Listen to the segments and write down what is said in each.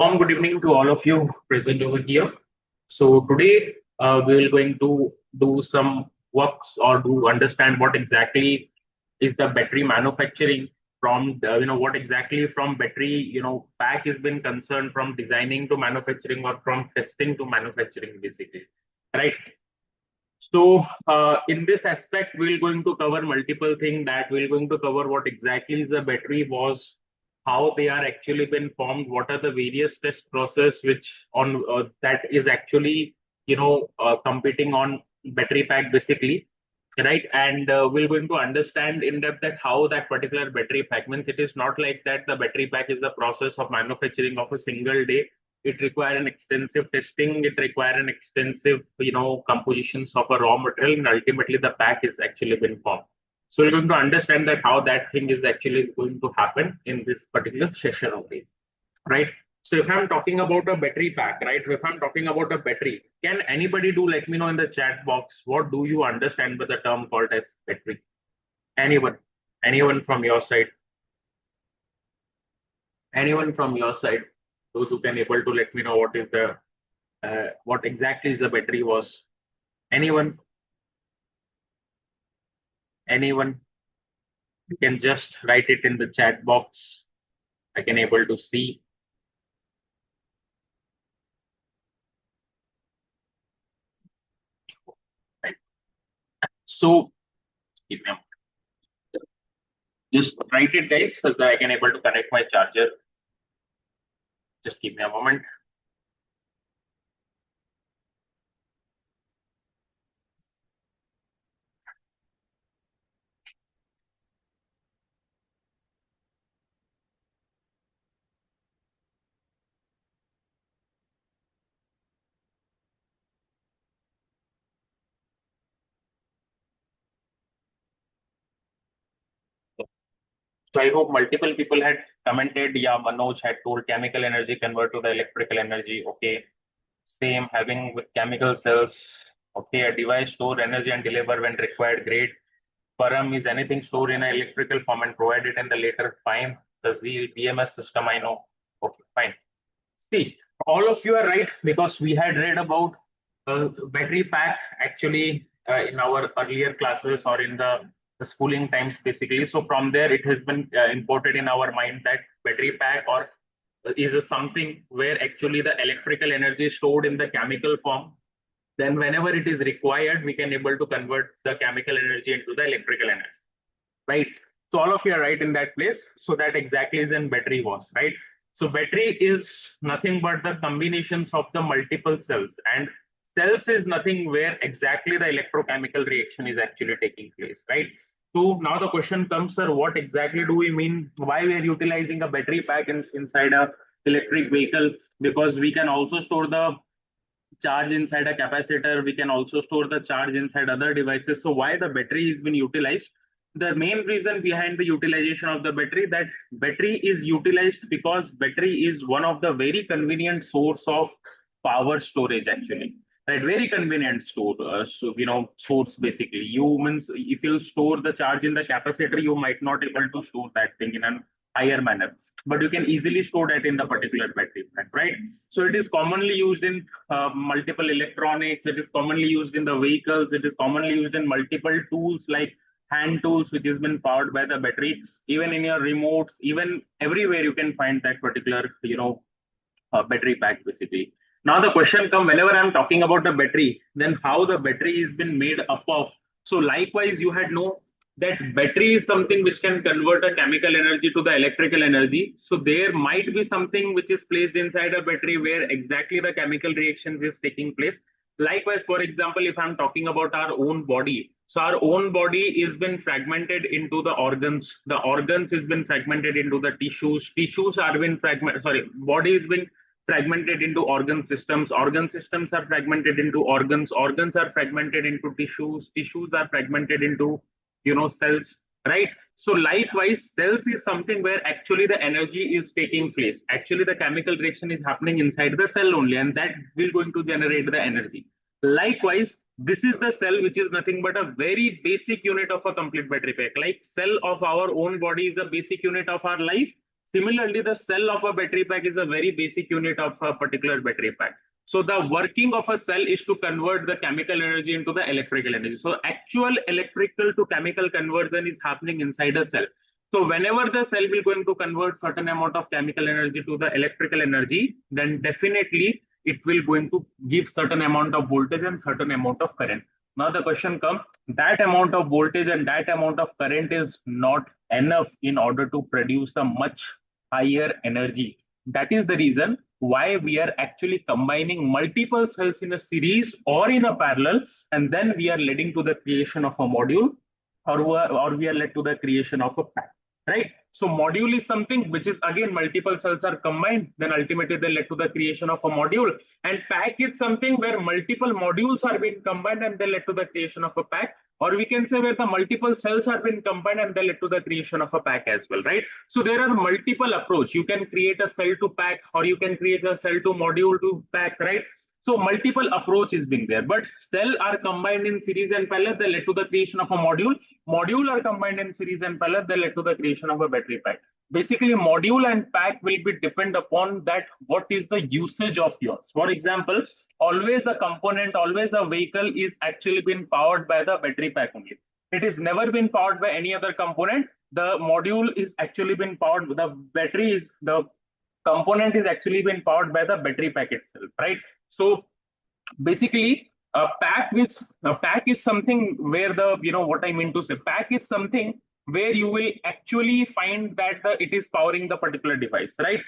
Good evening to all of you present over here. So today we will going to do some works or to understand what exactly is the battery manufacturing from what exactly from battery pack has been concerned from designing to manufacturing or from testing to manufacturing basically, right? So in this aspect, we're going to cover multiple things that we're going to cover what exactly is the battery was, how they are actually been formed, what are the various test process which on that is actually competing on battery pack basically, right? And we're going to understand in depth that how that particular battery pack means it is not like that the battery pack is the process of manufacturing of a single day. It require an extensive testing, it require an extensive compositions of a raw material, and ultimately the pack is actually been formed. So we're going to understand that how that thing is actually going to happen in this particular session only, right? So if I'm talking about a battery pack, right? If I'm talking about a battery, can anybody do let me know in the chat box what do you understand by the term called as battery? Anyone? Anyone from your side? Anyone from your side? Those who can able to let me know what is the what exactly is the battery was. Anyone? Anyone? You can just write it in the chat box. I can able to see. Right. So give me a moment. Just write it, guys, so that I can able to connect my charger. Just give me a moment. So I hope multiple people had commented. Yeah, Manoj had told chemical energy convert to the electrical energy. Okay, same having with chemical cells. Okay, a device store energy and deliver when required. Great. Param is anything stored in an electrical form and provided in the later. Fine. The Z BMS system I know. Okay, fine. See, all of you are right because we had read about battery pack actually in our earlier classes or in the schooling times basically. So from there, it has been imported in our mind that battery pack or is a something where actually the electrical energy is stored in the chemical form. Then whenever it is required, we can able to convert the chemical energy into the electrical energy, right? So all of you are right in that place. So that exactly is in battery was, right? So battery is nothing but the combinations of the multiple cells, and cells is nothing where exactly the electrochemical reaction is actually taking place, right? So now the question comes, sir, what exactly do we mean? Why we are utilizing a battery pack inside a electric vehicle? Because we can also store the charge inside a capacitor. We can also store the charge inside other devices. So why the battery is been utilized? The main reason behind the utilization of the battery, that battery is utilized because battery is one of the very convenient source of power storage actually. Right, very convenient store. Source basically. You means if you store the charge in the capacitor, you might not able to store that thing in a higher manner, but you can easily store that in the particular battery pack, right? So it is commonly used in multiple electronics. It is commonly used in the vehicles. It is commonly used in multiple tools like hand tools, which has been powered by the battery. Even in your remotes, even everywhere you can find that particular, battery pack basically. Now the question come whenever I'm talking about the battery, then how the battery is been made up of. So likewise, you had know that battery is something which can convert a chemical energy to the electrical energy. So there might be something which is placed inside a battery where exactly the chemical reactions is taking place. Likewise, for example, if I'm talking about our own body, so our own body is been fragmented into the organs. The organs is been fragmented into the tissues. Tissues are been fragmented. Sorry, body is been fragmented into organ systems are fragmented into organs are fragmented into tissues are fragmented into cells, right? So likewise, cells is something where actually the energy is taking place, actually the chemical reaction is happening inside the cell only, and that will going to generate the energy. Likewise, this is the cell, which is nothing but a very basic unit of a complete battery pack. Like cell of our own body is a basic unit of our life, Similarly, the cell of a battery pack is a very basic unit of a particular battery pack. So the working of a cell is to convert the chemical energy into the electrical energy. So actual electrical to chemical conversion is happening inside a cell. So whenever the cell will going to convert certain amount of chemical energy to the electrical energy, then definitely it will going to give certain amount of voltage and certain amount of current. Now the question comes, that amount of voltage and that amount of current is not enough in order to produce a much higher energy. That is the reason why we are actually combining multiple cells in a series or in a parallel, and then we are leading to the creation of a module, or we are led to the creation of a pack, right? So module is something which is again multiple cells are combined, then ultimately they led to the creation of a module. And pack is something where multiple modules are being combined and they led to the creation of a pack. Or we can say where the multiple cells are being combined and they led to the creation of a pack as well, right? So there are multiple approach. You can create a cell to pack, or you can create a cell to module to pack, right? So multiple approach is being there, but cell are combined in series and parallel, they led to the creation of a module. Module are combined in series and parallel, they led to the creation of a battery pack. Basically, module and pack will be depend upon that what is the usage of yours. For example, always a component, always a vehicle is actually been powered by the battery pack only. It is never been powered by any other component. The module is actually been powered, the battery is the component is actually been powered by the battery pack itself, right? So basically, a pack is something where the, what I mean to say, pack is something where you will actually find that it is powering the particular device, right?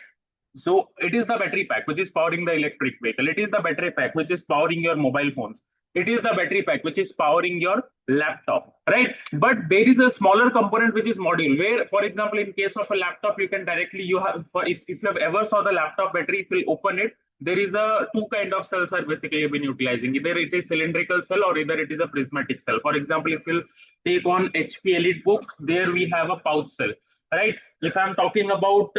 So it is the battery pack which is powering the electric vehicle. It is the battery pack which is powering your mobile phones. It is the battery pack which is powering your laptop, right? But there is a smaller component which is module, where, for example, in case of a laptop, you can directly, you have, for if you have ever saw the laptop battery, if you open it, there is a two kind of cells are basically been utilizing. Either it is cylindrical cell or either it is a prismatic cell. For example, if you take on HP Elite book, there we have a pouch cell, right? If I'm talking about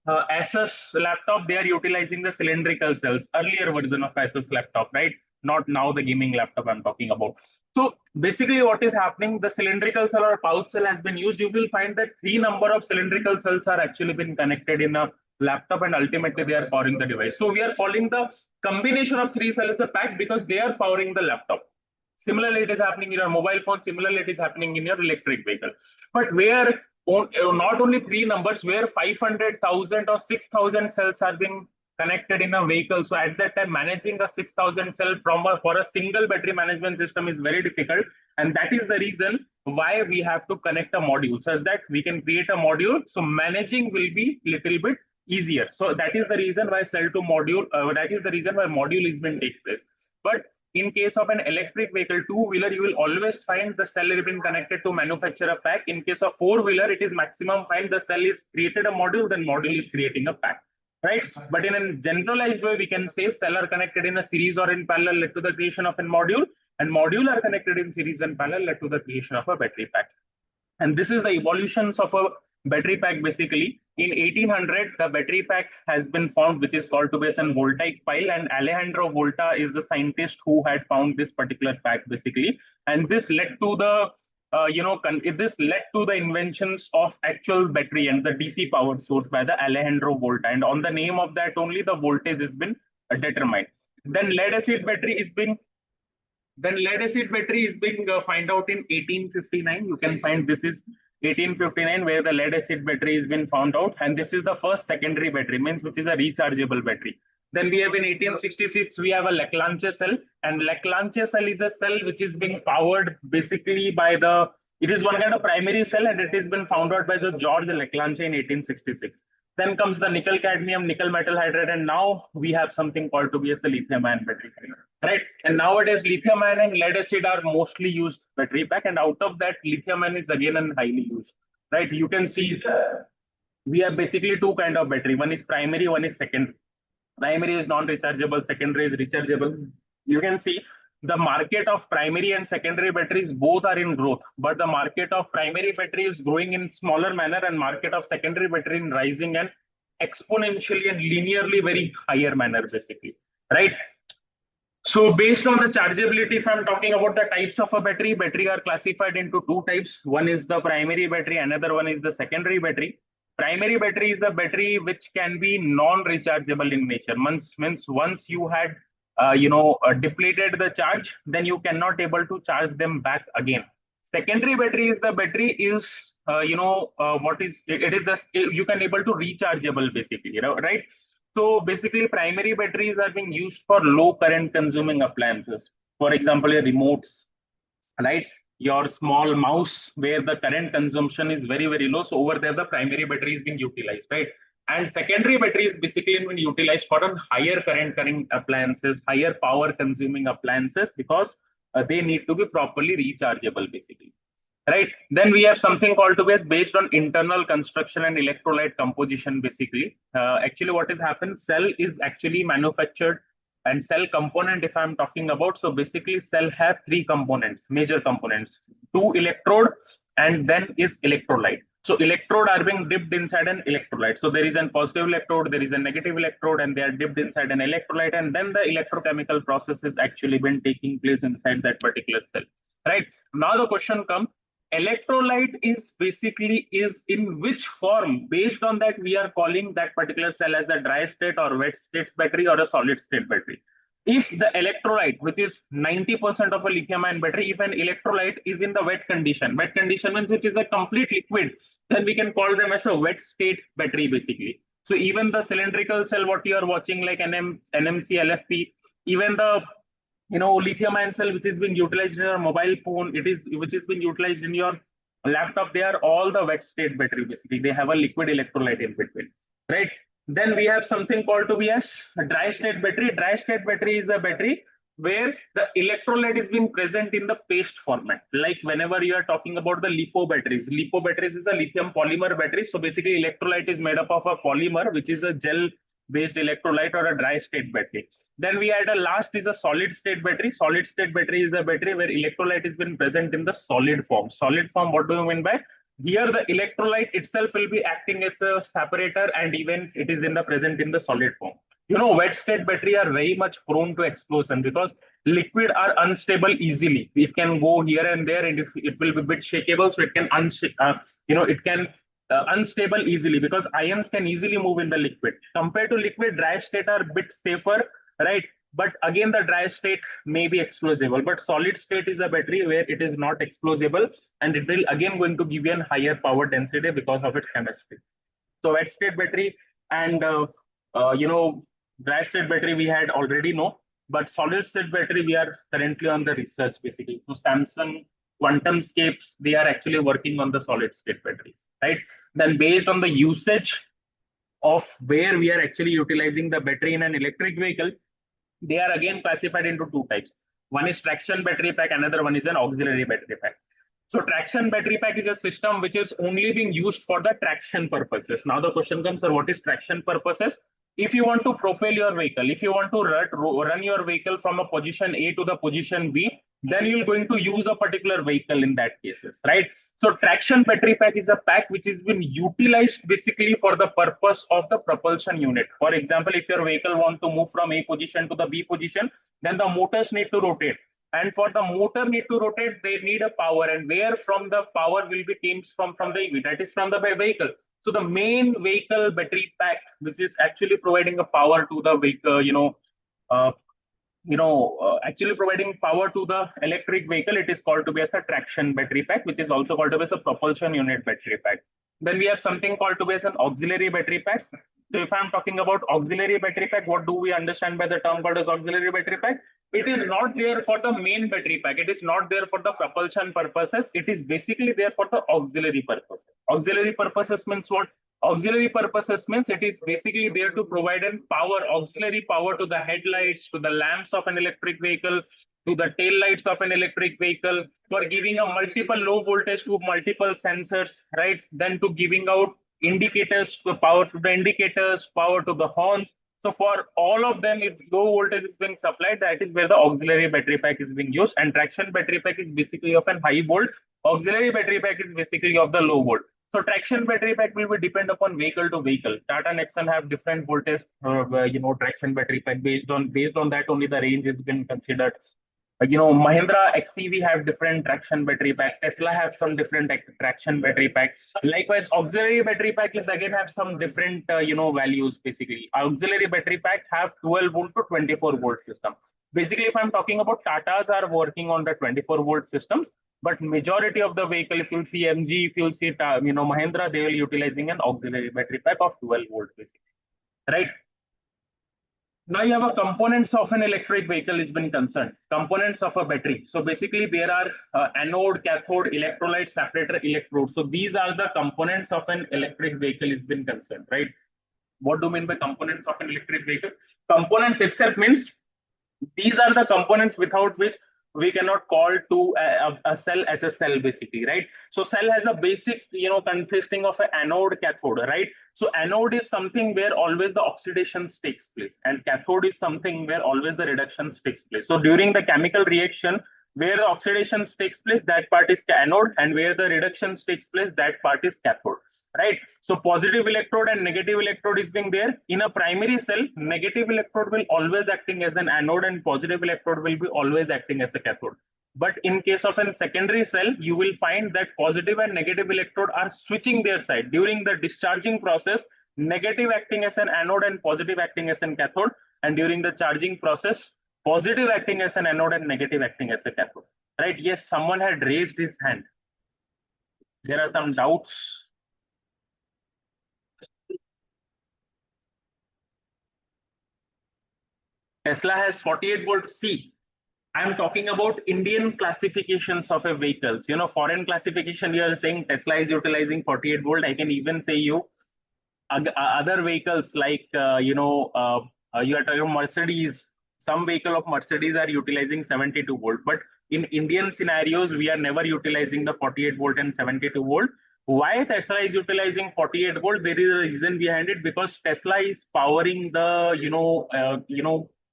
Asus laptop, they are utilizing the cylindrical cells, earlier version of Asus laptop, right? Not now the gaming laptop I'm talking about. So basically what is happening, the cylindrical cell or pouch cell has been used. You will find that three number of cylindrical cells are actually been connected in a laptop, and ultimately they are powering the device. So we are calling the combination of three cells a pack because they are powering the laptop. Similarly, it is happening in your mobile phone. Similarly, it is happening in your electric vehicle. But where not only three numbers, where 500,000 or 6,000 cells are being connected in a vehicle. So at that time, managing a 6,000 cell for a single battery management system is very difficult. And that is the reason why we have to connect a module, so that we can create a module. So managing will be little bit easier. So that is the reason why cell to module, that is the reason why module is being take place. But in case of an electric vehicle, two-wheeler, you will always find the cell has been connected to manufacture a pack. In case of four-wheeler, it is maximum find the cell is created a module, then module is creating a pack, right? But in a generalized way, we can say cell are connected in a series or in parallel led to the creation of a module, and module are connected in series and parallel led to the creation of a battery pack. And this is the evolutions of a battery pack. Basically, in 1800, the battery pack has been found, which is called to be a voltaic pile, and Alejandro Volta is the scientist who had found this particular pack, basically. And this led to the this led to the inventions of actual battery and the DC power source by the Alejandro Volta, and on the name of that only the voltage has been determined. Then lead acid battery is being find out in 1859. You can find this is 1859 where the lead acid battery has been found out, and this is the first secondary battery, means which is a rechargeable battery. Then we have in 1866 we have a Leclanche cell, and Leclanche cell is a cell which is being powered basically by the, it is one kind of primary cell, and it has been found out by the George Leclanche in 1866. Then comes the nickel cadmium, nickel metal hydride, and now we have something called to be as a lithium ion battery, right? And nowadays lithium ion and lead acid are mostly used battery pack, and out of that lithium ion is again and highly used, right? You can see we have basically two kind of battery. One is primary, one is secondary. Primary is non-rechargeable, secondary is rechargeable. You can see the market of primary and secondary batteries both are in growth, but the market of primary battery is growing in smaller manner, and market of secondary battery in rising and exponentially and linearly very higher manner, basically, right? So based on the chargeability, if I'm talking about the types of a battery are classified into two types. One is the primary battery, another one is the secondary battery. Primary battery is the battery which can be non-rechargeable in nature. Means once you had depleted the charge, then you cannot able to charge them back again. Secondary battery is the battery is what is it is just you can able to rechargeable basically, right? So basically, primary batteries are being used for low current consuming appliances. For example, your remotes, right? Your small mouse where the current consumption is very, very low. So over there, the primary battery is being utilized, right? And secondary battery is basically being utilized for a higher current appliances, higher power consuming appliances because they need to be properly rechargeable, basically. Right. Then we have something called to be as based on internal construction and electrolyte composition, basically. Actually, what has happened, cell is actually manufactured and cell component, if I'm talking about. So basically, cell have three components, major components, two electrode, and then is electrolyte. So electrode are being dipped inside an electrolyte. So there is a positive electrode, there is a negative electrode, and they are dipped inside an electrolyte. And then the electrochemical process is actually been taking place inside that particular cell. Right. Now the question comes, electrolyte is basically is in which form. Based on that, we are calling that particular cell as a dry state or wet state battery or a solid state battery. If the electrolyte, which is 90% of a lithium ion battery, if an electrolyte is in the wet condition means it is a complete liquid, then we can call them as a wet state battery, basically. So even the cylindrical cell what you are watching like NMC LFP, even the lithium ion cell which is being utilized in your mobile phone, it is which is being utilized in your laptop, they are all the wet state battery, basically. They have a liquid electrolyte in between, right? Then we have something called to be as a dry state battery. Dry state battery is a battery where the electrolyte is being present in the paste format. Like whenever you are talking about the lipo batteries is a lithium polymer battery. So basically electrolyte is made up of a polymer which is a gel based electrolyte or a dry state battery. Then we had a last is a solid state battery. Solid state battery is a battery where electrolyte has been present in the solid form. Solid form, what do you mean by? Here the electrolyte itself will be acting as a separator and even it is in the present in the solid form. Wet state battery are very much prone to explosion because liquid are unstable easily. It can go here and there and it will be a bit shakeable, so it can unstable easily because ions can easily move in the liquid. Compared to liquid, dry state are a bit safer, right? But again, the dry state may be explosible. But solid state is a battery where it is not explosible and it will again going to give you a higher power density because of its chemistry. So wet state battery and dry state battery we had already know, but solid state battery we are currently on the research, basically. So Samsung QuantumScapes, they are actually working on the solid state batteries, right? Then based on the usage of where we are actually utilizing the battery in an electric vehicle, they are again classified into two types. One is traction battery pack, another one is an auxiliary battery pack. So traction battery pack is a system which is only being used for the traction purposes. Now the question comes, sir, what is traction purposes? If you want to propel your vehicle, if you want to run your vehicle from a position A to the position B, then you're going to use a particular vehicle in that cases, right? So traction battery pack is a pack which has been utilized basically for the purpose of the propulsion unit. For example, if your vehicle want to move from A position to the B position, then the motors need to rotate. And for the motor need to rotate, they need a power. And where from the power will be came from the EV, that is from the vehicle. So the main vehicle battery pack, which is actually providing a power to the vehicle, actually providing power to the electric vehicle, it is called to be as a traction battery pack, which is also called to be as a propulsion unit battery pack. Then we have something called to be as an auxiliary battery pack. So if I'm talking about auxiliary battery pack, what do we understand by the term called as auxiliary battery pack? It is not there for the main battery pack. It is not there for the propulsion purposes. It is basically there for the auxiliary purposes. Auxiliary purposes means what? Auxiliary purposes means it is basically there to provide auxiliary power to the headlights, to the lamps of an electric vehicle, to the tail lights of an electric vehicle, for giving a multiple low voltage to multiple sensors, right? Then to giving out indicators, to power to the indicators, power to the horns. So for all of them, if low voltage is being supplied, that is where the auxiliary battery pack is being used. And traction battery pack is basically of a high volt. Auxiliary battery pack is basically of the low volt. So traction battery pack will be depend upon vehicle to vehicle. Tata Nexon have different voltage, traction battery pack based on that only the range has been considered. Mahindra XCV have different traction battery pack. Tesla have some different traction battery packs. Likewise, auxiliary battery pack is again have some different, values basically. Auxiliary battery pack have 12 volt to 24 volt system. Basically, if I'm talking about Tatas are working on the 24 volt systems, but majority of the vehicle, if you see MG, if you see, Mahindra, they will utilizing an auxiliary battery pack of 12 volt basically, right? Now you have a components of an electric vehicle has been concerned. Components of a battery. So basically there are anode, cathode, electrolyte, separator, electrode. So these are the components of an electric vehicle has been concerned, right? What do you mean by components of an electric vehicle? Components itself means these are the components without which we cannot call to a cell as a cell basically, right? So cell has a basic, consisting of an anode, cathode, right? So anode is something where always the oxidation takes place, and cathode is something where always the reduction takes place. So during the chemical reaction, where the oxidation takes place, that part is anode, and where the reduction takes place, that part is cathode, right? So positive electrode and negative electrode is being there. In a primary cell, negative electrode will always acting as an anode, and positive electrode will be always acting as a cathode. But in case of a secondary cell, you will find that positive and negative electrode are switching their side during the discharging process. Negative acting as an anode and positive acting as an cathode, and during the charging process, positive acting as an anode and negative acting as a cathode, right? Yes, someone had raised his hand. There are some doubts. Tesla has 48 volt C. I'm talking about Indian classifications of a vehicles. Foreign classification, you are saying Tesla is utilizing 48 volt. I can even say you other vehicles like, you are talking Mercedes. Some vehicle of Mercedes are utilizing 72 volt. But in Indian scenarios, we are never utilizing the 48 volt and 72 volt. Why Tesla is utilizing 48 volt? There is a reason behind it, because Tesla is powering the,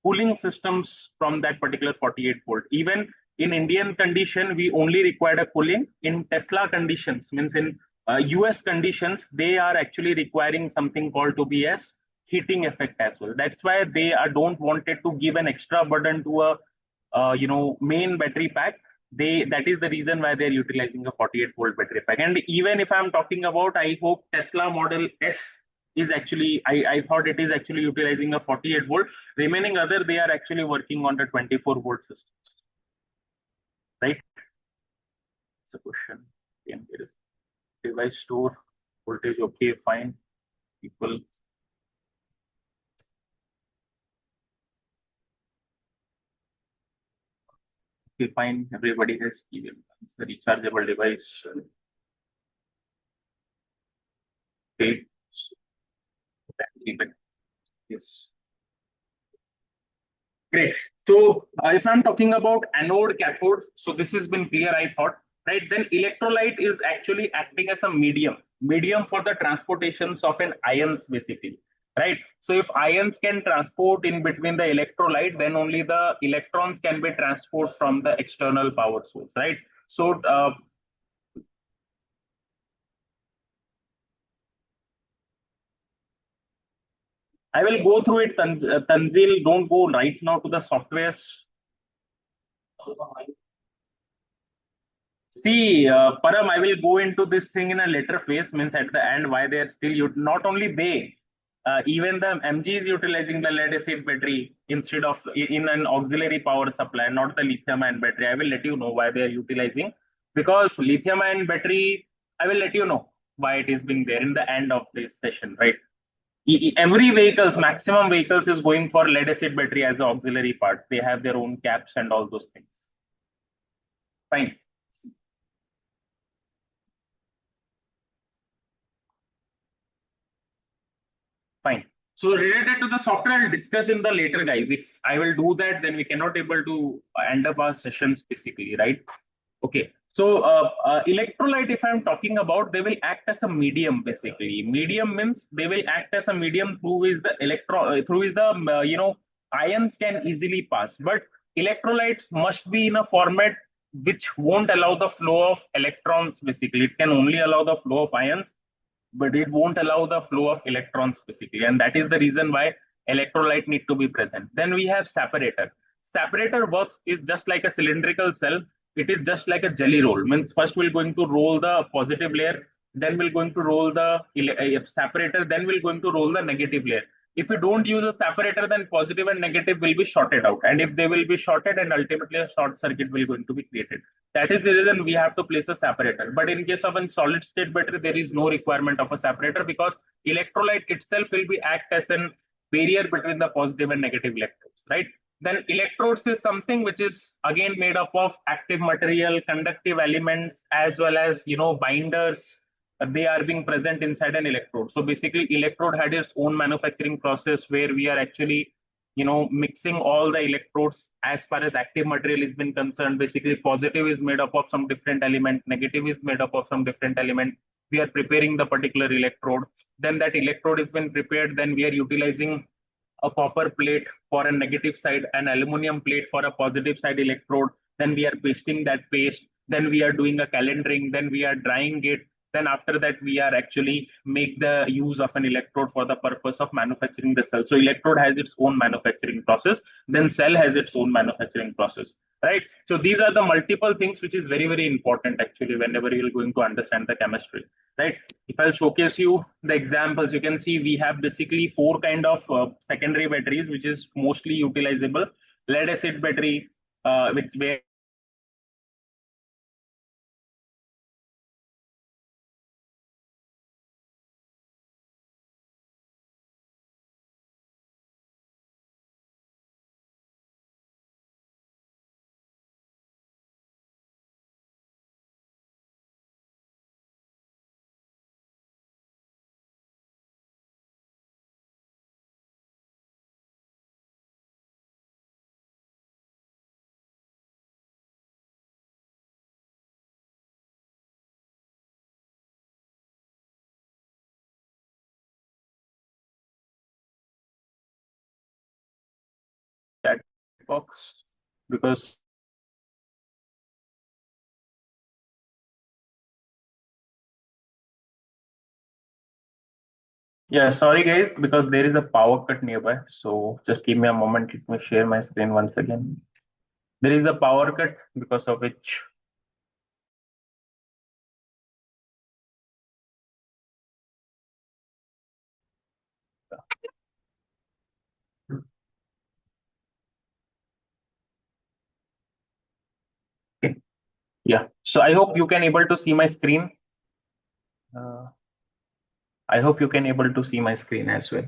cooling systems from that particular 48 volt. Even in Indian condition, we only require a cooling. In Tesla conditions, means in US conditions, they are actually requiring something called to be as heating effect as well. That's why they don't wanted to give an extra burden to a, main battery pack. That is the reason why they're utilizing a 48 volt battery pack. And even if I'm talking about, I hope Tesla Model S is actually, I thought it is actually utilizing a 48 volt. Remaining other, they are actually working on the 24 volt systems, right? It's a question. Again, there is device store voltage. Okay, fine. People. Okay, fine. Everybody has given the rechargeable device. Okay. Yes. Great. So if I'm talking about anode, cathode, so this has been clear, I thought, right? Then electrolyte is actually acting as a medium for the transportations of an ions, basically, right? So if ions can transport in between the electrolyte, then only the electrons can be transported from the external power source, right? So I will go through it, Tanzil. Don't go right now to the softwares. See, Param, I will go into this thing in a later phase, means at the end, why they are still, not only they, even the MG is utilizing the lead acid battery instead of in an auxiliary power supply, not the lithium ion battery. I will let you know why they are utilizing, because lithium ion battery, I will let you know why it is being there in the end of this session, right? Every vehicles, maximum vehicles is going for lead acid battery as the auxiliary part. They have their own caps and all those things. Fine. Fine. So related to the software, I'll discuss in the later, guys. If I will do that, then we cannot able to end up our sessions basically, right? Okay. So electrolyte, if I'm talking about, they will act as a medium basically. Medium means they will act as a medium through which the through which the ions can easily pass. But electrolytes must be in a format which won't allow the flow of electrons basically. It can only allow the flow of ions, but it won't allow the flow of electrons basically, and that is the reason why electrolyte need to be present. Then we have separator. separator works is just like a cylindrical cell. It is just like a jelly roll. Means first we're going to roll the positive layer, then we're going to roll the separator, then we're going to roll the negative layer. If you don't use a separator, then positive and negative will be shorted out, and if they will be shorted, and ultimately a short circuit will going to be created. That is the reason we have to place a separator. But in case of a solid state battery, there is no requirement of a separator, because electrolyte itself will be act as an barrier between the positive and negative electrodes, right? Then electrodes is something which is again made up of active material, conductive elements, as well as binders. They are being present inside an electrode. So basically, electrode had its own manufacturing process where we are actually mixing all the electrodes as far as active material is been concerned. Basically, positive is made up of some different element, negative is made up of some different element. We are preparing the particular electrode. Then that electrode has been prepared. Then we are utilizing a copper plate for a negative side, an aluminum plate for a positive side electrode. Then we are pasting that paste. Then we are doing a calendering. Then we are drying it. Then after that, we are actually make the use of an electrode for the purpose of manufacturing the cell. So electrode has its own manufacturing process. Then cell has its own manufacturing process, right? So these are the multiple things which is very, very important actually whenever you're going to understand the chemistry, right? If I'll showcase you the examples, you can see we have basically four kind of secondary batteries, which is mostly utilizable. Lead acid battery, which where chat box, because yeah, sorry guys, because there is a power cut nearby. So just give me a moment. Let me share my screen once again. There is a power cut because of which. Okay. Yeah. So I hope you can able to see my screen. Uh, I hope you can able to see my screen as well.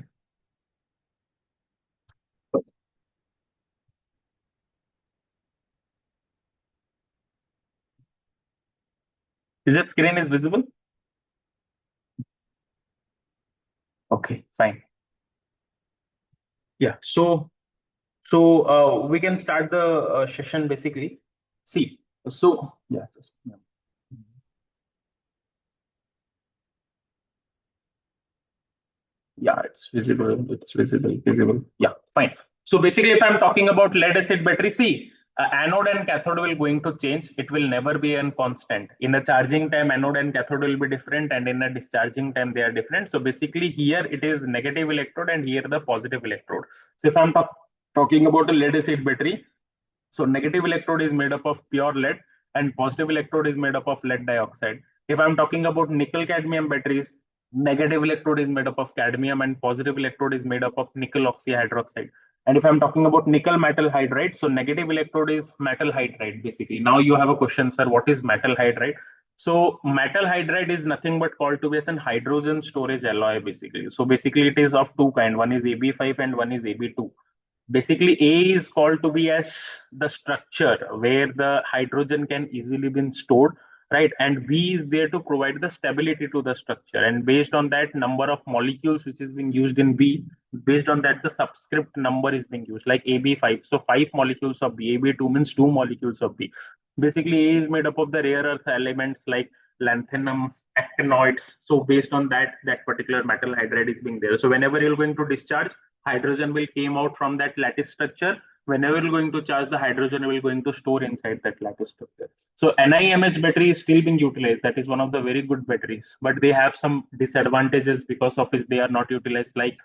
Is that screen is visible? Okay, fine. Yeah. So we can start the session basically. See. So yeah. Yeah. Yeah, it's visible. It's visible. Visible. Yeah, fine. So basically, if I'm talking about lead acid battery, see, anode and cathode will going to change. It will never be a constant. In the charging time, anode and cathode will be different, and in the discharging time, they are different. So basically, here it is negative electrode, and here the positive electrode. So if I'm talking about a lead acid battery, so negative electrode is made up of pure lead, and positive electrode is made up of lead dioxide. If I'm talking about nickel cadmium batteries, negative electrode is made up of cadmium and positive electrode is made up of nickel oxyhydroxide. And if I'm talking about nickel metal hydride, so negative electrode is metal hydride basically. Now you have a question, sir, what is metal hydride? So metal hydride is nothing but called to be as an hydrogen storage alloy basically. So basically it is of two kind. One is AB5 and one is AB2. Basically, A is called to be as the structure where the hydrogen can easily be stored, right? And B is there to provide the stability to the structure. And based on that number of molecules which is being used in B, based on that the subscript number is being used, like AB5. So five molecules of B, AB2 means two molecules of B. Basically, A is made up of the rare earth elements like lanthanum, actinoids. So based on that, that particular metal hydride is being there. So whenever you're going to discharge, hydrogen will came out from that lattice structure. Whenever you're going to charge the hydrogen, will going to store inside that lattice structure. So NIMH battery is still being utilized. That is one of the very good batteries, but they have some disadvantages because of which they are not utilized. Like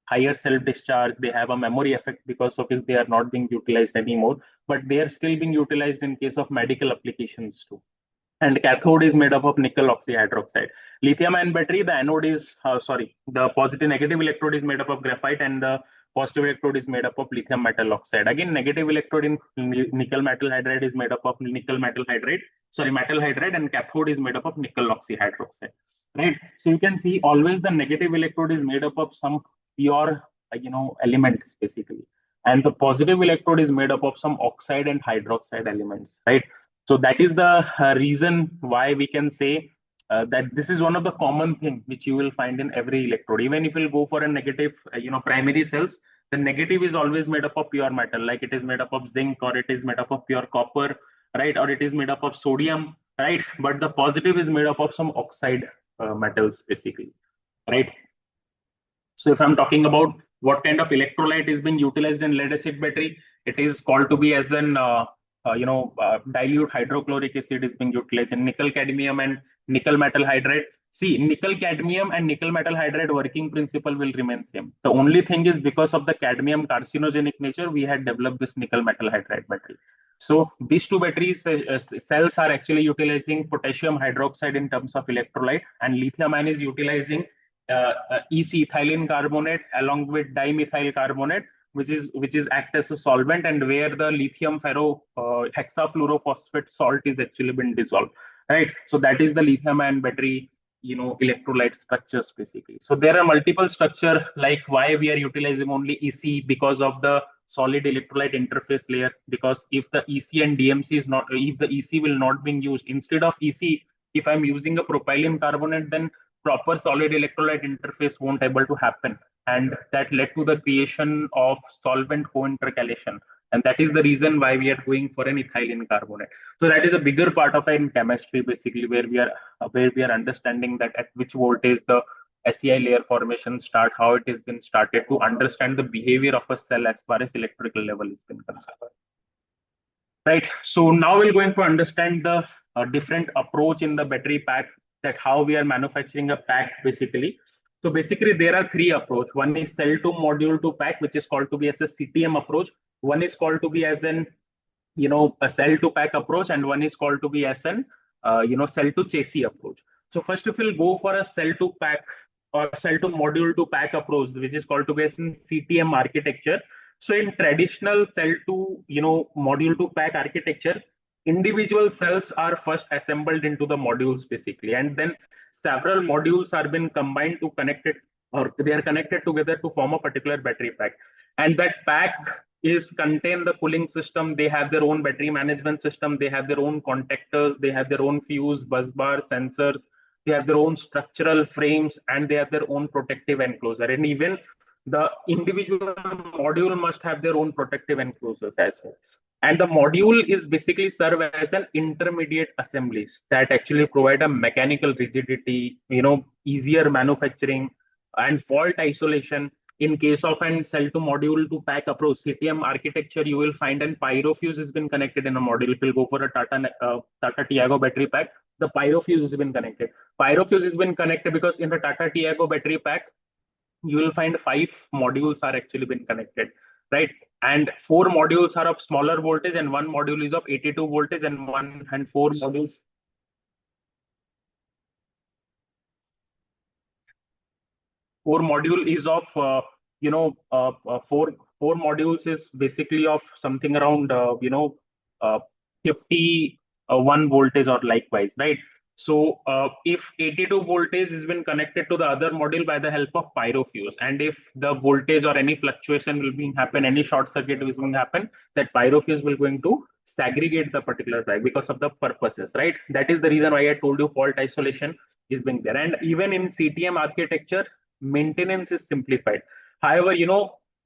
higher self discharge, they have a memory effect because of which they are not being utilized anymore, but they are still being utilized in case of medical applications too. And cathode is made up of nickel oxyhydroxide. Lithium ion battery, the anode is the positive negative electrode is made up of graphite, and the positive electrode is made up of lithium metal oxide. Again, negative electrode in nickel metal hydride is made up of nickel metal hydride, metal hydride, and cathode is made up of nickel oxyhydroxide. Right. So you can see always the negative electrode is made up of some pure, elements basically, and the positive electrode is made up of some oxide and hydroxide elements. Right. So that is the reason why we can say that this is one of the common thing which you will find in every electrode. Even if you go for a negative, primary cells, the negative is always made up of pure metal, like it is made up of zinc, or it is made up of pure copper, right? Or it is made up of sodium, right? But the positive is made up of some oxide metals, basically, right? So if I'm talking about what kind of electrolyte is being utilized in lead acid battery, it is called to be as an dilute hydrochloric acid is being utilized in nickel cadmium and nickel metal hydride. See, nickel cadmium and nickel metal hydride working principle will remain same. The only thing is because of the cadmium carcinogenic nature, we had developed this nickel metal hydride battery. So these two batteries cells are actually utilizing potassium hydroxide in terms of electrolyte, and lithium ion is utilizing EC ethylene carbonate along with dimethyl carbonate, which is act as a solvent, and where the lithium ferro hexafluorophosphate salt is actually been dissolved. Right. So that is the lithium ion battery, electrolyte structures basically. So there are multiple structure, like why we are utilizing only EC because of the solid electrolyte interface layer. Because if the EC and DMC is not, if the EC will not being used, instead of EC, if I'm using a propylene carbonate, then proper solid electrolyte interface won't able to happen, and that led to the creation of solvent co-intercalation, and that is the reason why we are going for an ethylene carbonate. So that is a bigger part of in chemistry basically, where we are understanding that at which voltage the SEI layer formation start, how it has been started, to understand the behavior of a cell as far as electrical level is been concerned. Right. So now we're going to understand the different approach in the battery pack, that how we are manufacturing a pack basically. So basically there are three approach. One is cell to module to pack, which is called to be as a CTM approach. One is called to be as an, a cell to pack approach, and one is called to be as an, cell to chassis approach. So first, if we'll go for a cell to pack or cell to module to pack approach, which is called to be as in CTM architecture. So in traditional cell to, module to pack architecture, individual cells are first assembled into the modules basically, and then several modules are been combined to connect it, or they are connected together to form a particular battery pack. And that pack is contain the cooling system. They have their own battery management system. They have their own contactors. They have their own fuse, bus bar, sensors. They have their own structural frames, and they have their own protective enclosure. And even the individual module must have their own protective enclosures as well. And the module is basically serve as an intermediate assemblies that actually provide a mechanical rigidity, easier manufacturing and fault isolation. In case of an cell to module to pack approach CTM architecture, you will find an pyrofuse has been connected in a module. If you go for a Tata Tiago battery pack, the pyrofuse has been connected. Pyrofuse has been connected because in the Tata Tiago battery pack, you will find 5 modules are actually been connected, right? And 4 modules are of smaller voltage, and 1 module is of 82 voltage, and 4 module is of four modules is basically of something around 51 voltage or likewise, right? So if 82 voltage has been connected to the other module by the help of pyrofuse, and if the voltage or any fluctuation will be happen, any short circuit will going to happen, that pyrofuse will going to segregate the particular pack because of the purposes, right? That is the reason why I told you fault isolation is being there. And even in CTM architecture, maintenance is simplified. However,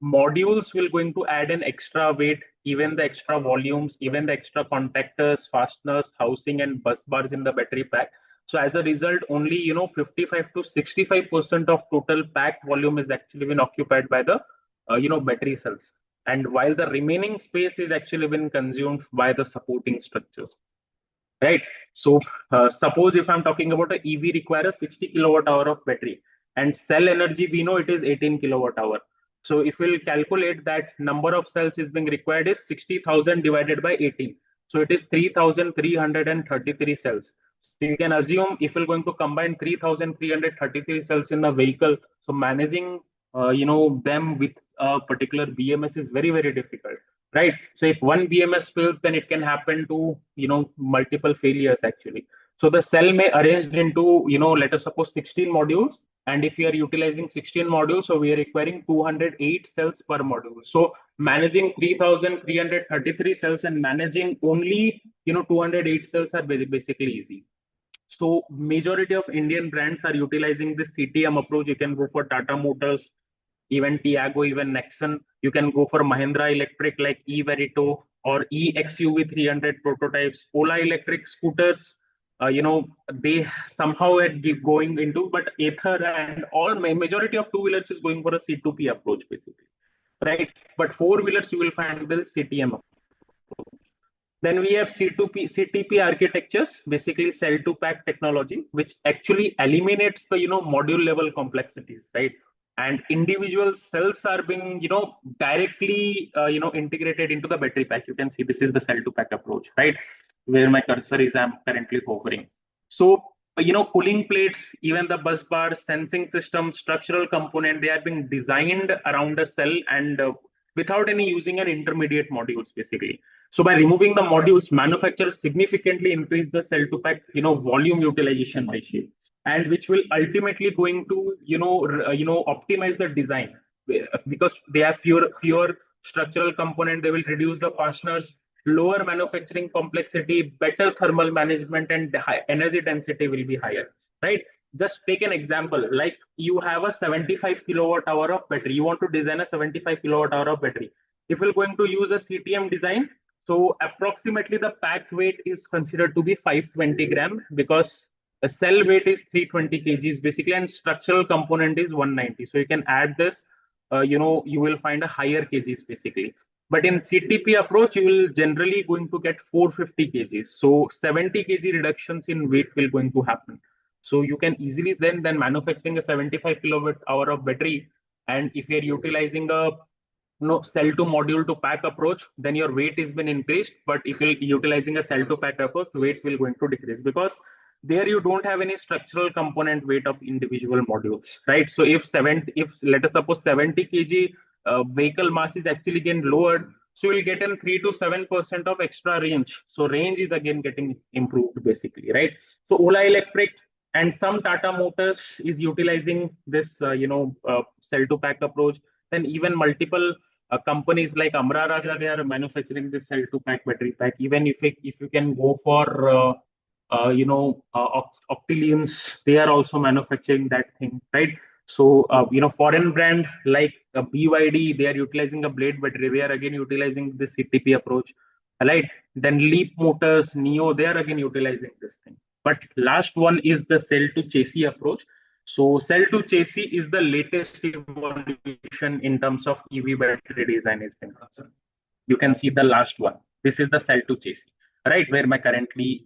modules will going to add an extra weight, even the extra volumes, even the extra contactors, fasteners, housing, and bus bars in the battery pack. So as a result, only 55 to 65% of total pack volume is actually been occupied by the battery cells, and while the remaining space is actually been consumed by the supporting structures. Right. So suppose if I'm talking about a EV requires 60 kilowatt hour of battery, and cell energy we know it is 18 kilowatt hour. So if we'll calculate that number of cells is being required is 60,000 divided by 18. So it is 3,333 cells. So you can assume if we're going to combine 3,333 cells in a vehicle, so managing them with a particular BMS is very, very difficult, right? So if one BMS fails, then it can happen to multiple failures actually. So the cell may arranged into let us suppose 16 modules, and if we are utilizing 16 modules, so we are requiring 208 cells per module. So managing 3,333 cells and managing only 208 cells are basically easy. So majority of Indian brands are utilizing this CTM approach. You can go for Tata Motors, even Tiago, even Nexon. You can go for Mahindra Electric like E-Verito or E-XUV 300 prototypes. Ola Electric scooters, they somehow are going into, but Ather and all majority of two-wheelers is going for a C2P approach basically, right? But four-wheelers you will find the CTM. Then we have C2P, CTP architectures, basically cell to pack technology, which actually eliminates the module level complexities, right? And individual cells are being directly integrated into the battery pack. You can see this is the cell to pack approach, right? Where my cursor is, I'm currently hovering. So cooling plates, even the bus bars, sensing system, structural component, they are being designed around a cell and without any using an intermediate modules basically. So by removing the modules, manufacturers significantly increase the cell to pack, volume utilization ratio, and which will ultimately going to, optimize the design because they have fewer structural component. They will reduce the fasteners, lower manufacturing complexity, better thermal management, and the energy density will be higher, right? Just take an example, like you have a 75 kilowatt hour of battery. You want to design a 75 kilowatt hour of battery. If you're going to use a CTM design, so approximately the pack weight is considered to be 520 gram because the cell weight is 320 kgs basically, and structural component is 190. So you can add this, you will find a higher kgs basically. But in CTP approach, you will generally going to get 450 kgs. So 70 kg reductions in weight will going to happen. So you can easily then manufacturing a 75 kilowatt hour of battery, and if you're utilizing a cell to module to pack approach, then your weight has been increased. But if you're utilizing a cell to pack approach, weight will going to decrease because there you don't have any structural component weight of individual modules, right? So if let us suppose 70 kg vehicle mass is actually getting lowered, so you'll get in 3 to 7% of extra range. So range is again getting improved basically, right? So Ola Electric and some Tata Motors is utilizing this cell to pack approach. Then even multiple companies like Amra Raja, they are manufacturing this cell to pack battery pack. Even if you can go for Octillions, they are also manufacturing that thing, right? So foreign brand like BYD, they are utilizing a blade battery. They are again utilizing this CTP approach, right? Then Leap Motors, Neo, they are again utilizing this thing. But last one is the cell to chassis approach. So cell to chassis is the latest evolution in terms of EV battery design is been concerned. You can see the last one. This is the cell to chassis, right? Where my currently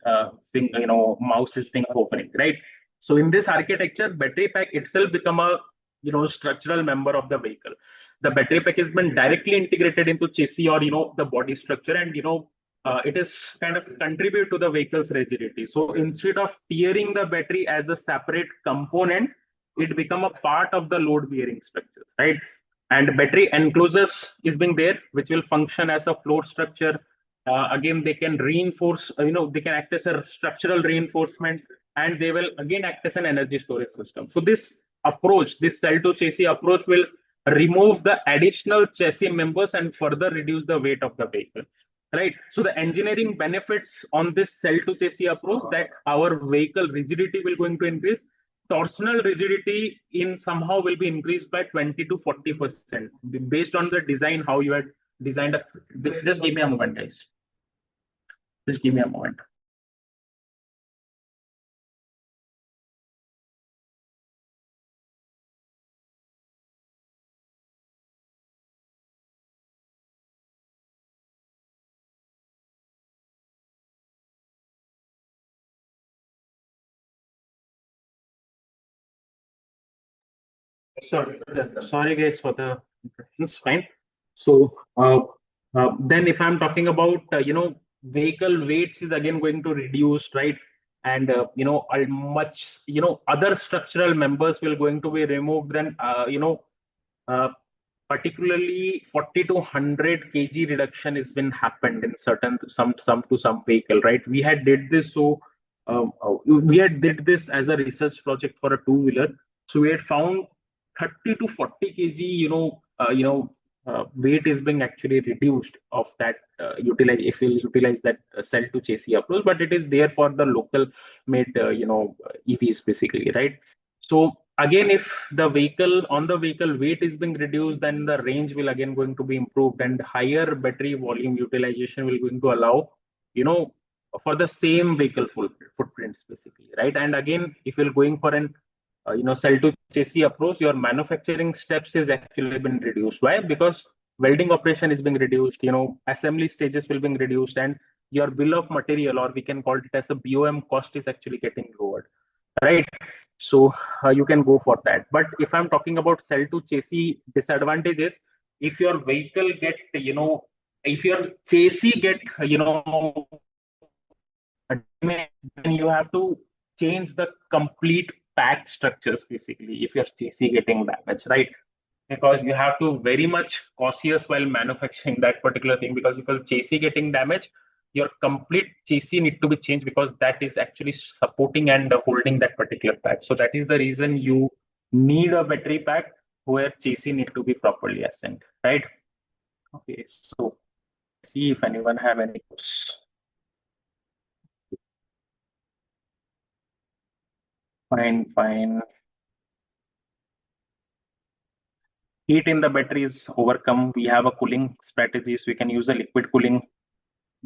mouse is being hovering, right? So in this architecture, battery pack itself become a structural member of the vehicle. The battery pack has been directly integrated into chassis or the body structure, and it is kind of contribute to the vehicle's rigidity. So instead of tearing the battery as a separate component, it become a part of the load bearing structures, right? And battery enclosures is being there, which will function as a floor structure. Again, they can reinforce, they can act as a structural reinforcement, and they will again act as an energy storage system. So this approach, this cell to chassis approach, will remove the additional chassis members and further reduce the weight of the vehicle, right? So the engineering benefits on this cell to chassis approach, that our vehicle rigidity will going to increase. Torsional rigidity in somehow will be increased by 20 to 40% based on the design, how you had designed a. Just give me a moment, guys. Just give me a moment. Sorry, sorry guys for the That's fine. So then, if I'm talking about vehicle weights is again going to reduce, right? And much other structural members will going to be removed. Then uh, particularly 40 to 100 kg reduction has been happened in certain some vehicle, right? We had did this we had did this as a research project for a two wheeler. So we had found 30 to 40 kg weight is being actually reduced of that utilize if you utilize that cell to chassis approach, but it is there for the local made EVs basically, right? So again, if the vehicle on the vehicle weight is being reduced, then the range will again going to be improved, and higher battery volume utilization will going to allow, you know, for the same vehicle footprints basically, right? And again, if you're going for an cell to chassis approach, your manufacturing steps is actually been reduced. Why? Because welding operation is being reduced, assembly stages will be reduced, and your bill of material, or we can call it as a BOM cost, is actually getting lowered, right? So you can go for that. But if I'm talking about cell to chassis disadvantages, if your vehicle get, if your chassis get, damaged, then you have to change the complete pack structures basically if your chassis getting damaged, right? Because you have to very much cautious while manufacturing that particular thing, because if your chassis getting damaged, your complete chassis need to be changed, because that is actually supporting and holding that particular pack. So that is the reason you need a battery pack where chassis need to be properly assembled, right? Okay, so see if anyone have any questions. Fine, fine. Heat in the battery is overcome. We have a cooling strategies. We can use a liquid cooling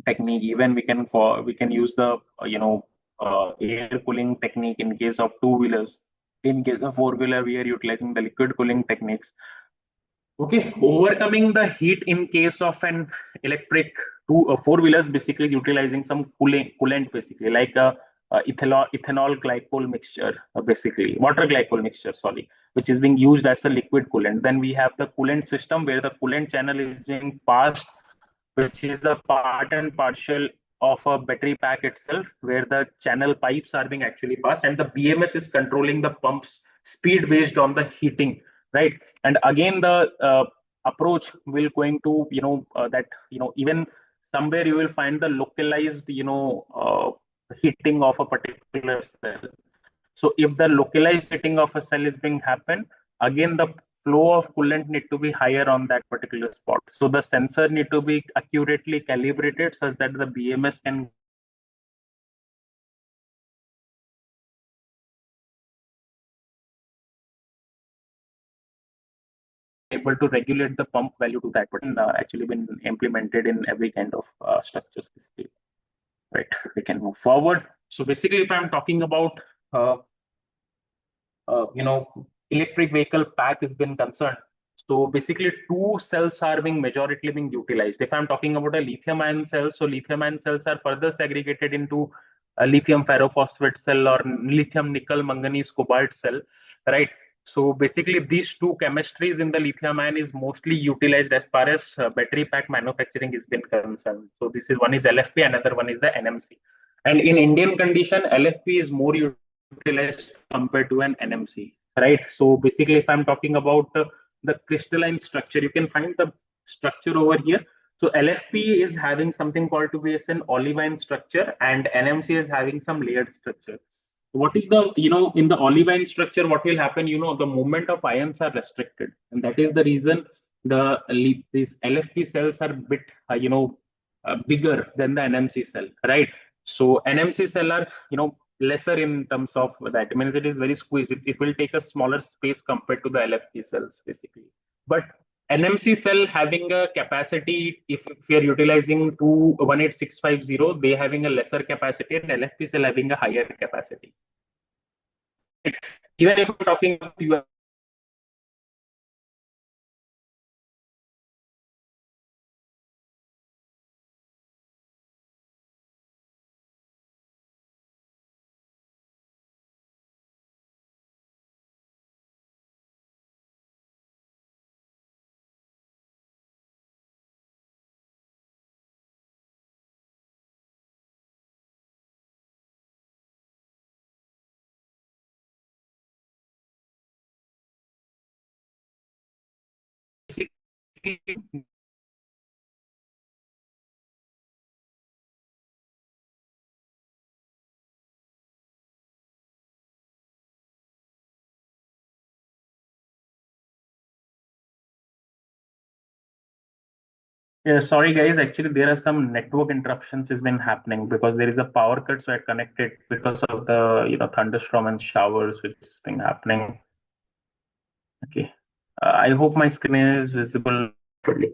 technique. Even we can use the air cooling technique in case of two wheelers. In case of four wheeler, we are utilizing the liquid cooling techniques. Okay, overcoming the heat in case of an electric two four wheelers basically is utilizing some coolant basically, like a ethanol glycol mixture, basically water glycol mixture, sorry, which is being used as a liquid coolant. Then we have the coolant system where the coolant channel is being passed, which is the part and partial of a battery pack itself, where the channel pipes are being actually passed, and the BMS is controlling the pump's speed based on the heating, right? And again, the approach will going to that even somewhere you will find the localized heating of a particular cell. So if the localized heating of a cell is being happen, again the flow of coolant need to be higher on that particular spot. So the sensor need to be accurately calibrated such that the BMS can able to regulate the pump value to that, but actually been implemented in every kind of structures basically. Right, we can move forward. So basically, if I'm talking about uh, electric vehicle pack has been concerned. So basically, two cells are being majority being utilized. If I'm talking about a lithium ion cell, so lithium ion cells are further segregated into a lithium ferrophosphate cell or lithium nickel manganese cobalt cell, right? So basically, these two chemistries in the lithium ion is mostly utilized as far as battery pack manufacturing is been concerned. So this is one is LFP, another one is the NMC. And in Indian condition, LFP is more utilized compared to an NMC, right? So basically, if I'm talking about the crystalline structure, you can find the structure over here. So LFP is having something called to be as an olivine structure, and NMC is having some layered structure. What is the, in the olivine structure, what will happen, the movement of ions are restricted, and that is the reason these LFP cells are bit bigger than the NMC cell, right? So NMC cell are lesser in terms of that. It means it is very squeezed. It will take a smaller space compared to the LFP cells basically. But NMC cell having a capacity, if we are utilizing 218650, they having a lesser capacity, and LFP cell having a higher capacity. Even if we're talking about you Yeah, sorry guys. Actually, there are some network interruptions has been happening because there is a power cut. So I connected because of the thunderstorm and showers which has been happening. Okay. I hope my screen is visible properly.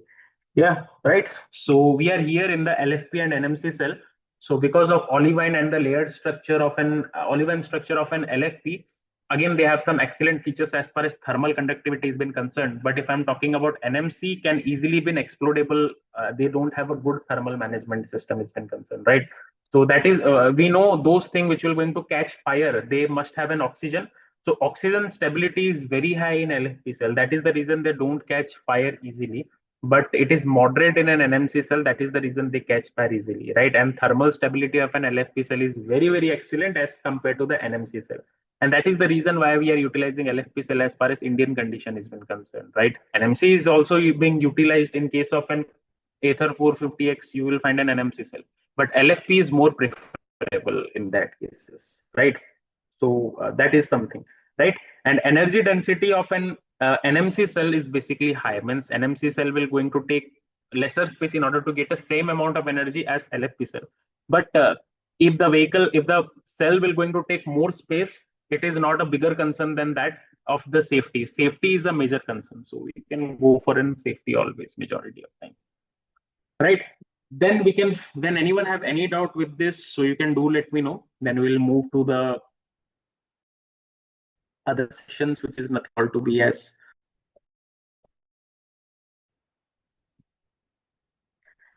Yeah, right. So we are here in the LFP and NMC cell. So because of olivine and the layered structure of an olivine structure of an LFP, again they have some excellent features as far as thermal conductivity has been concerned. But if I'm talking about NMC, can easily been explodable. They don't have a good thermal management system has been concerned, right? So that is we know those things which will going to catch fire. They must have an oxygen. So oxygen stability is very high in LFP cell. That is the reason they don't catch fire easily, but it is moderate in an NMC cell. That is the reason they catch fire easily, right? And thermal stability of an LFP cell is very, very excellent as compared to the NMC cell. And that is the reason why we are utilizing LFP cell as far as Indian condition is been concerned, right? NMC is also being utilized in case of an Aether 450X, you will find an NMC cell. But LFP is more preferable in that cases, right? So that is something, right? And energy density of an NMC cell is basically high. Means NMC cell will going to take lesser space in order to get the same amount of energy as LFP cell. But if the cell will going to take more space, it is not a bigger concern than that of the safety. Safety is a major concern. So we can go for in safety always, majority of time, right? Then we can. Then anyone have any doubt with this? So you can do let me know. Then we'll move to the other sections, which is nothing all to be as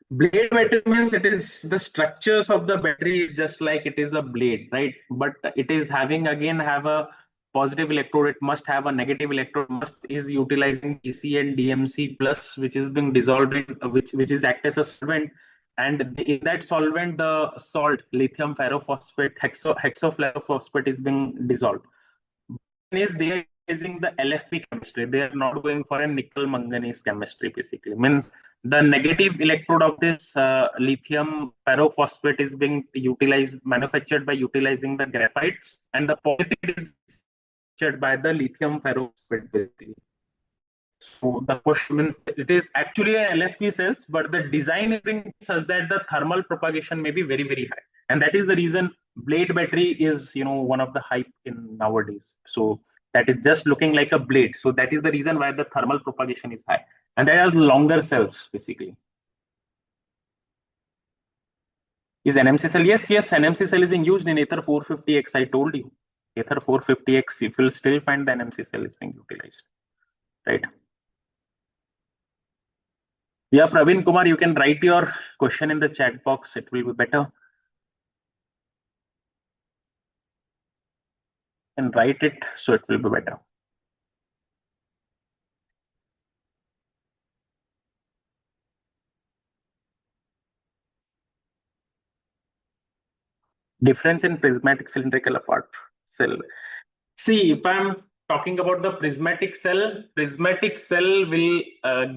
blade battery means it is the structures of the battery just like it is a blade, right? But it is having again have a positive electrode. It must have a negative electrode. Must is utilizing PC and DMC plus, which is being dissolved in which is act as a solvent. And in that solvent, the salt, lithium ferrophosphate, hexafluorophosphate is being dissolved. Is they are using the LFP chemistry. They are not going for a nickel manganese chemistry. Basically, means the negative electrode of this lithium ferrophosphate is being utilized, manufactured by utilizing the graphite, and the positive is manufactured by the lithium ferrophosphate. Basically. So the question means it is actually an LFP cells, but the design is being such that the thermal propagation may be very, very high. And that is the reason blade battery is, one of the hype in nowadays. So that is just looking like a blade. So that is the reason why the thermal propagation is high. And there are longer cells basically. Is NMC cell? Yes, yes, NMC cell is being used in Ether 450X. I told you. Ether 450X, you will still find the NMC cell is being utilized. Right. Yeah, Praveen Kumar, you can write your question in the chat box. It will be better. And write it so it will be better. Difference in prismatic cylindrical apart cell. See, if I'm talking about the prismatic cell will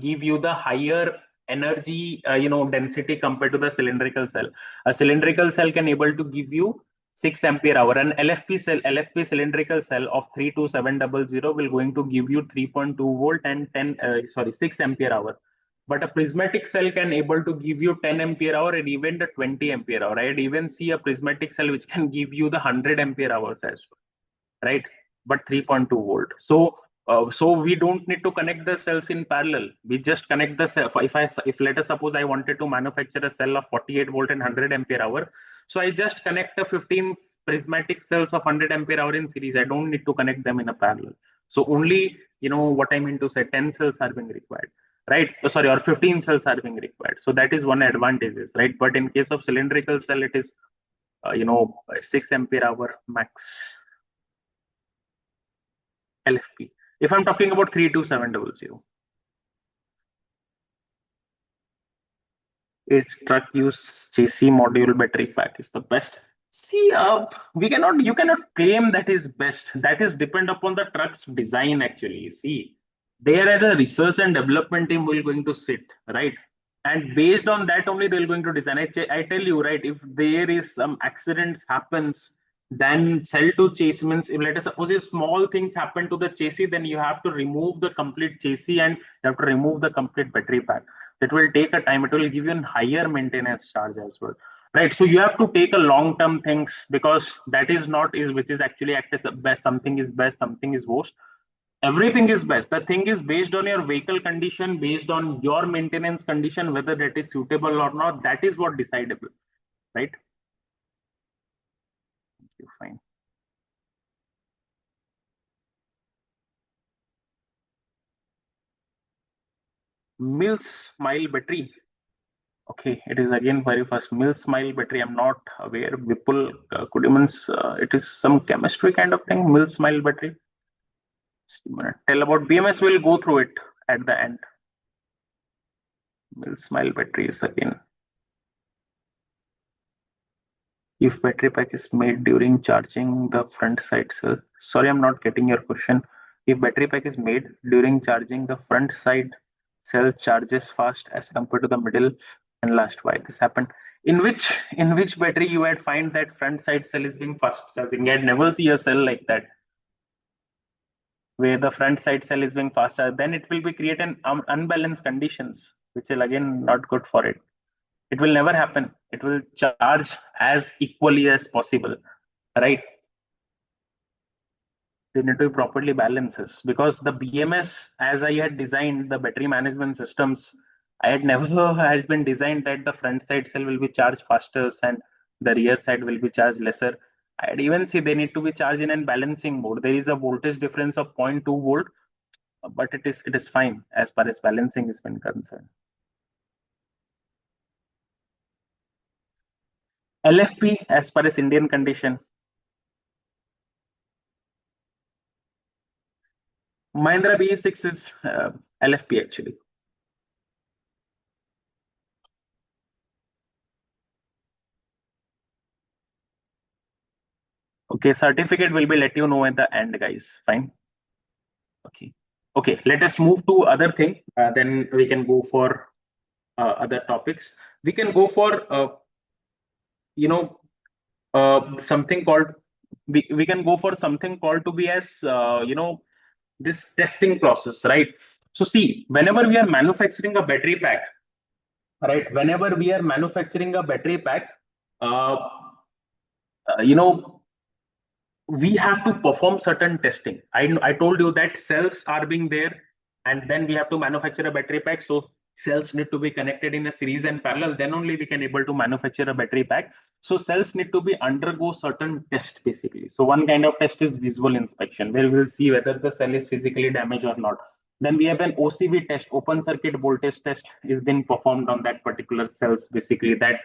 give you the higher energy, density compared to the cylindrical cell. A cylindrical cell can able to give you 6 ampere hour. An LFP cylindrical cell of 32700 will going to give you 3.2 volt and 6 ampere hour. But a prismatic cell can able to give you 10 ampere hour and even the 20 ampere hour. I'd even see a prismatic cell which can give you the 100 ampere hours as well, right? But 3.2 volt. So we don't need to connect the cells in parallel. We just connect the cell. If let us suppose I wanted to manufacture a cell of 48 volt and 100 ampere hour, so I just connect the 15 prismatic cells of 100 ampere hour in series. I don't need to connect them in a parallel. So only what I mean to say, 10 cells are being required, right? Sorry, or 15 cells are being required. So that is one advantage, right? But in case of cylindrical cell, it is 6 ampere hour max. LFP. If I'm talking about 32700, its truck use JC module battery pack is the best. See, you cannot claim that is best. That is depend upon the truck's design actually. See, there at a research and development team will going to sit, right? And based on that only they're going to design. I tell you, right, if there is some accidents happens, then cell to chassis means, if let us suppose if small things happen to the chassis, then you have to remove the complete chassis and you have to remove the complete battery pack. It will take a time, it will give you a higher maintenance charge as well, right? So you have to take a long term things, because that is not is which is actually act as best, something is best, something is worst. Everything is best. The thing is based on your vehicle condition, based on your maintenance condition, whether that is suitable or not, that is what decidable, right? Okay, fine. Mills smile battery. Okay, it is again very first. Mills smile battery, I'm not aware. Vipul, could you means it is some chemistry kind of thing, Mills smile battery? Just a minute. Tell about BMS, will go through it at the end. Mills smile battery is again, if battery pack is made during charging the front side cell. Sorry, I'm not getting your question. If battery pack is made during charging, the front side cell charges fast as compared to the middle and last. Why this happened? In which battery you had find that front side cell is being fast charging? I'd never see a cell like that where the front side cell is being faster. Then it will be create an unbalanced conditions, which will again not good for it. It will never happen. It will charge as equally as possible, right? They need to be properly balances, because the BMS, as I had designed the battery management systems, I had never has been designed that the front side cell will be charged faster and the rear side will be charged lesser. I'd even see they need to be charged in a balancing mode. There is a voltage difference of zero point 0.2 volt, but it is fine as far as balancing is been concerned. LFP as per as Indian condition. Mahindra BE6 is LFP actually. Okay, certificate will be let you know at the end, guys. Fine. Okay. Okay, let us move to other thing. Then we can go for other topics. We can go for you know something called, we can go for something called to be as this testing process, right? So see, whenever we are manufacturing a battery pack, right? Whenever we are manufacturing a battery pack, uh, you know we have to perform certain testing. I told you that cells are being there, and then we have to manufacture a battery pack. So cells need to be connected in a series and parallel. Then only we can able to manufacture a battery pack. So cells need to be undergo certain test basically. So one kind of test is visual inspection, where we will see whether the cell is physically damaged or not. Then we have an OCV test, open circuit voltage test, is being performed on that particular cells basically. That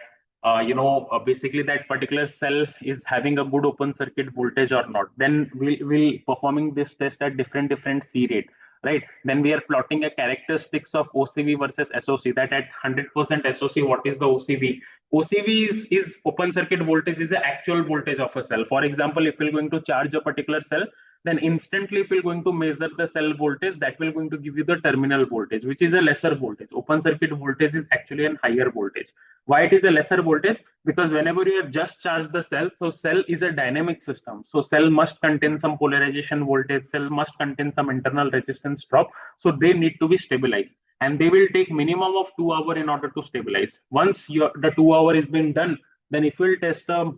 basically that particular cell is having a good open circuit voltage or not. Then we'll performing this test at different C rate, right? Then we are plotting a characteristics of OCV versus SOC, that at 100% SOC, what is the OCV? OCV is open circuit voltage, is the actual voltage of a cell. For example, if we're going to charge a particular cell, then instantly if we're going to measure the cell voltage, that will going to give you the terminal voltage, which is a lesser voltage. Open circuit voltage is actually a higher voltage. Why it is a lesser voltage? Because whenever you have just charged the cell, so cell is a dynamic system. So cell must contain some polarization voltage, cell must contain some internal resistance drop. So they need to be stabilized. And they will take minimum of 2 hours in order to stabilize. Once the 2 hour is been done, then if you will test the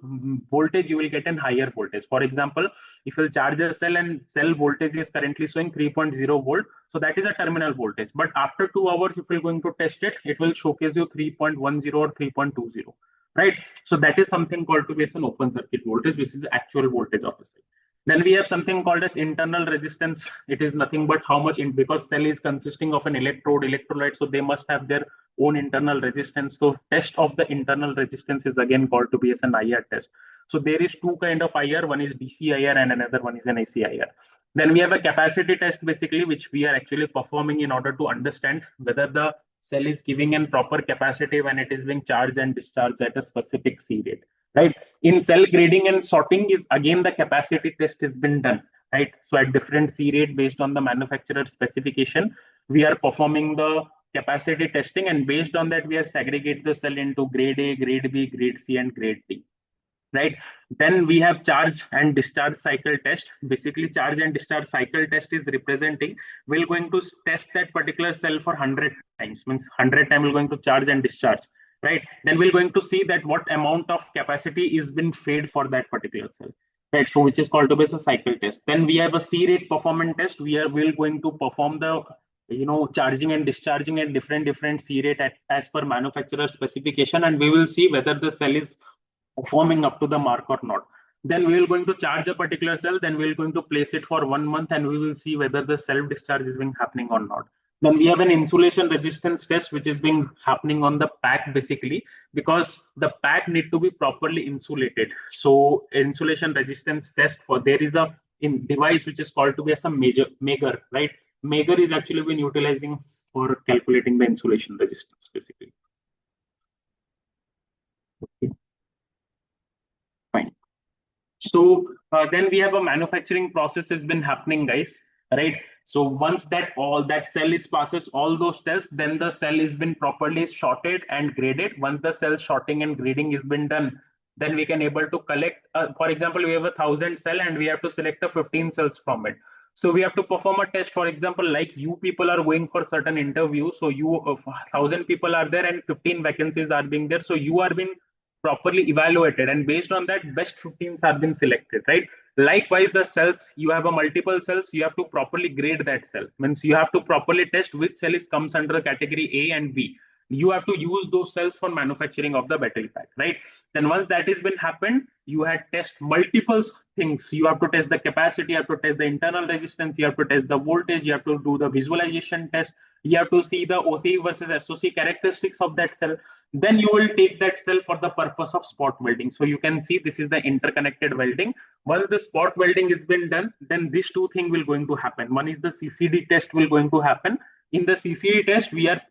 voltage, you will get a higher voltage. For example, if you charge a cell and cell voltage is currently showing 3.0 volt, so that is a terminal voltage. But after 2 hours, if you're going to test it, it will showcase you 3.10 or 3.20, right? So that is something called to be as an open circuit voltage, which is the actual voltage of a cell. Then we have something called as internal resistance. It is nothing but how much in, because cell is consisting of an electrode, electrolyte, so they must have their own internal resistance. So test of the internal resistance is again called to be as an IR test. So there is two kind of IR, one is DC IR and another one is an AC IR. Then we have a capacity test basically, which we are actually performing in order to understand whether the cell is giving in proper capacity when it is being charged and discharged at a specific C rate, right? In cell grading and sorting is again the capacity test has been done. right? So at different C rate based on the manufacturer specification, we are performing the capacity testing, and based on that, we are segregate the cell into grade A, grade B, grade C, and grade D, right? Then we have charge and discharge cycle test. Basically, charge and discharge cycle test is representing, we're going to test that particular cell for 100 times, means 100 times we're going to charge and discharge, right? Then we're going to see that what amount of capacity is been fed for that particular cell, right? So which is called to be a cycle test. Then we have a C rate performance test. We're going to perform the charging and discharging at different C rate as per manufacturer specification, and we will see whether the cell is performing up to the mark or not. Then we will going to charge a particular cell, then we will going to place it for 1 month, and we will see whether the self discharge is being happening or not. Then we have an insulation resistance test, which is being happening on the pack, basically because the pack need to be properly insulated. So insulation resistance test, for there is a in device which is called to be as a Mager, right? Mager is actually been utilizing for calculating the insulation resistance, basically. Okay, fine. So then we have a manufacturing process has been happening, guys, right? So once that all that cell is passes all those tests, then the cell is been properly sorted and graded. Once the cell sorting and grading is been done, then we can able to collect. For example, we have 1,000 cell and we have to select the 15 cells from it. So we have to perform a test. For example, like you people are going for certain interview, so you 1,000 people are there and 15 vacancies are being there. So you are being properly evaluated, and based on that best 15s have been selected, right? Likewise, the cells, you have a multiple cells, you have to properly grade that cell, means you have to properly test which cell is comes under category A and B. You have to use those cells for manufacturing of the battery pack, right? Then once that has been happened, you had test multiple things. You have to test the capacity, you have to test the internal resistance, you have to test the voltage, you have to do the visualization test, you have to see the OC versus SOC characteristics of that cell. Then you will take that cell for the purpose of spot welding. So you can see this is the interconnected welding. Once the spot welding has been done, then these two things will going to happen. One is the CCD test will going to happen. In the CCD test, we are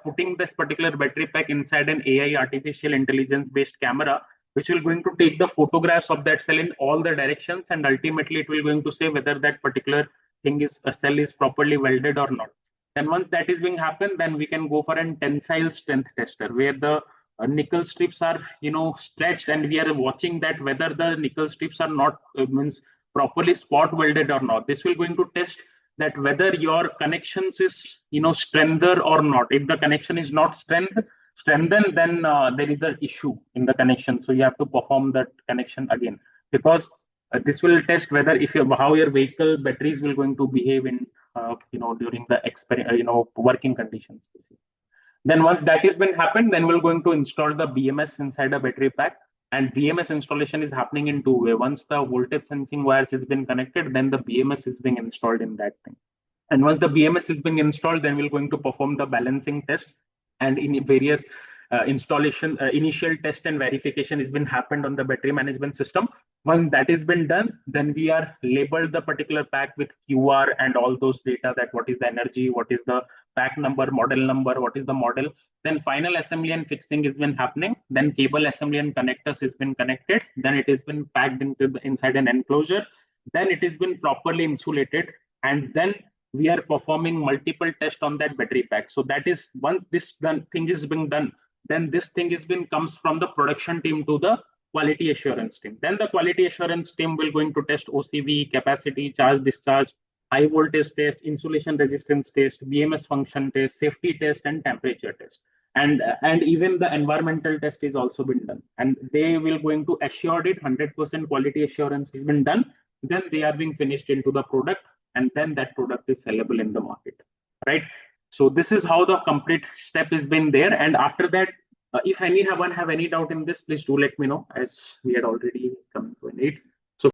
putting this particular battery pack inside an AI, artificial intelligence based camera, which will going to take the photographs of that cell in all the directions, and ultimately it will going to say whether that particular thing is a cell is properly welded or not. Then once that is being happened, then we can go for an tensile strength tester, where the nickel strips are stretched, and we are watching that whether the nickel strips are not means properly spot welded or not. This will going to test that whether your connections is strengthened or not. If the connection is not strengthened, then there is an issue in the connection, so you have to perform that connection again, because this will test whether if how your vehicle batteries will going to behave in during the working conditions. Then once that has been happened, then we're going to install the BMS inside a battery pack. And BMS installation is happening in two ways. Once the voltage sensing wires has been connected, then the BMS is being installed in that thing. And once the BMS is being installed, then we're going to perform the balancing test, and in various installation initial test and verification has been happened on the battery management system. Once that has been done, then we are labeled the particular pack with QR and all those data, that what is the energy, what is the pack number, model number, what is the model. Then final assembly and fixing has been happening. Then cable assembly and connectors has been connected. Then it has been packed inside an enclosure. Then it has been properly insulated, and then we are performing multiple tests on that battery pack. So that is, once this thing is being done, then this thing is been comes from the production team to the quality assurance team. Then the quality assurance team will going to test OCV, capacity, charge, discharge, high voltage test, insulation resistance test, BMS function test, safety test, and temperature test. And even the environmental test is also been done. And they will going to assure it 100% quality assurance has been done. Then they are being finished into the product, and then that product is sellable in the market, right? So this is how the complete step has been there. And after that, if anyone have any doubt in this, please do let me know, as we had already come to an end.